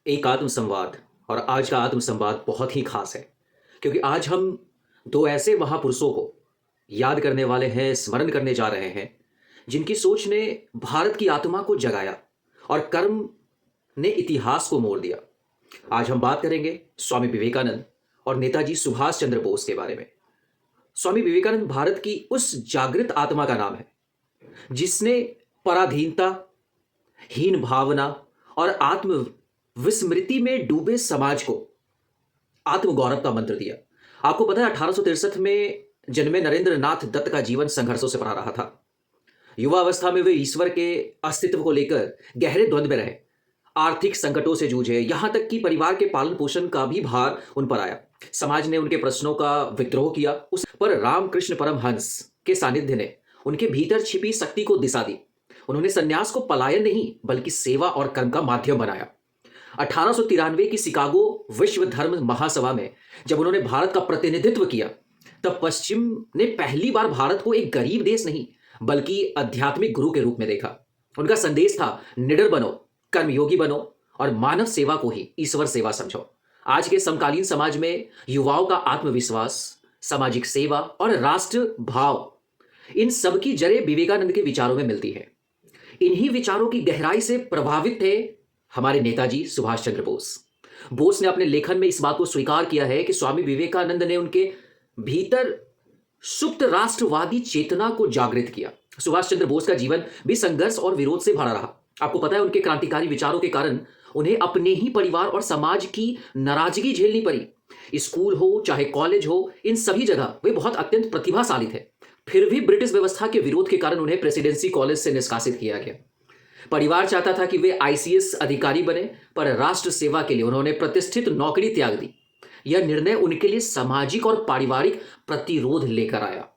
एक आत्म संवाद। और आज का आत्म संवाद बहुत ही खास है क्योंकि आज हम दो ऐसे महापुरुषों को याद करने वाले हैं, स्मरण करने जा रहे हैं, जिनकी सोच ने भारत की आत्मा को जगाया और कर्म ने इतिहास को मोड़ दिया। आज हम बात करेंगे स्वामी विवेकानंद और नेताजी सुभाष चंद्र बोस के बारे में। स्वामी विवेकानंद भारत की उस जागृत आत्मा का नाम है जिसने पराधीनता, हीन भावना और आत्म विस्मृति में डूबे समाज को आत्मगौरव का मंत्र दिया। आपको पता है 1863 में जन्मे नरेंद्र नाथ दत्त का जीवन संघर्षों से भरा रहा था। युवा अवस्था में वे ईश्वर के अस्तित्व को लेकर गहरे द्वंद्व में रहे, आर्थिक संकटों से जूझे, यहां तक कि परिवार के पालन पोषण का भी भार उन पर आया। समाज ने उनके प्रश्नों का विद्रोह किया, उस पर रामकृष्ण परमहंस के सानिध्य ने उनके भीतर छिपी शक्ति को दिशा दी। उन्होंने संन्यास को पलायन नहीं बल्कि सेवा और कर्म का माध्यम बनाया। 1893 की शिकागो विश्व धर्म महासभा में जब उन्होंने भारत का प्रतिनिधित्व किया, तब पश्चिम ने पहली बार भारत को एक गरीब देश नहीं बल्कि आध्यात्मिक गुरु के रूप में देखा। उनका संदेश था, निडर बनो, कर्मयोगी बनो और मानव सेवा को ही ईश्वर सेवा समझो। आज के समकालीन समाज में युवाओं का आत्मविश्वास, सामाजिक सेवा और राष्ट्र भाव, इन सब की जड़ें विवेकानंद के विचारों में मिलती है। इन्हीं विचारों की गहराई से प्रभावित थे हमारे नेताजी सुभाष चंद्र बोस। बोस ने अपने लेखन में इस बात को स्वीकार किया है कि स्वामी विवेकानंद ने उनके भीतर सुप्त राष्ट्रवादी चेतना को जागृत किया। सुभाष चंद्र बोस का जीवन भी संघर्ष और विरोध से भरा रहा। आपको पता है, उनके क्रांतिकारी विचारों के कारण उन्हें अपने ही परिवार और समाज की नाराजगी झेलनी पड़ी। स्कूल हो चाहे कॉलेज हो, इन सभी जगह वे बहुत अत्यंत प्रतिभाशाली थे। फिर भी ब्रिटिश व्यवस्था के विरोध के कारण उन्हें प्रेसिडेंसी कॉलेज से निष्कासित किया गया। परिवार चाहता था कि वे आईसीएस अधिकारी बने, पर राष्ट्र सेवा के लिए उन्होंने प्रतिष्ठित नौकरी त्याग दी। यह निर्णय उनके लिए सामाजिक और पारिवारिक प्रतिरोध लेकर आया।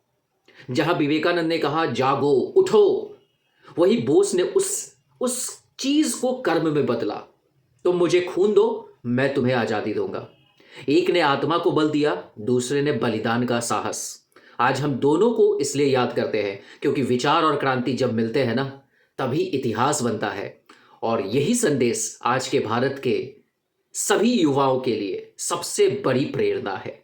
जहां विवेकानंद ने कहा, जागो, उठो, वही बोस ने उस चीज को कर्म में बदला। तुम मुझे खून दो, मैं तुम्हें आजादी दूंगा। एक ने आत्मा को बल दिया, दूसरे ने बलिदान का साहस। आज हम दोनों को इसलिए याद करते हैं क्योंकि विचार और क्रांति जब मिलते हैं ना, तभी इतिहास बनता है। और यही संदेश आज के भारत के सभी युवाओं के लिए सबसे बड़ी प्रेरणा है।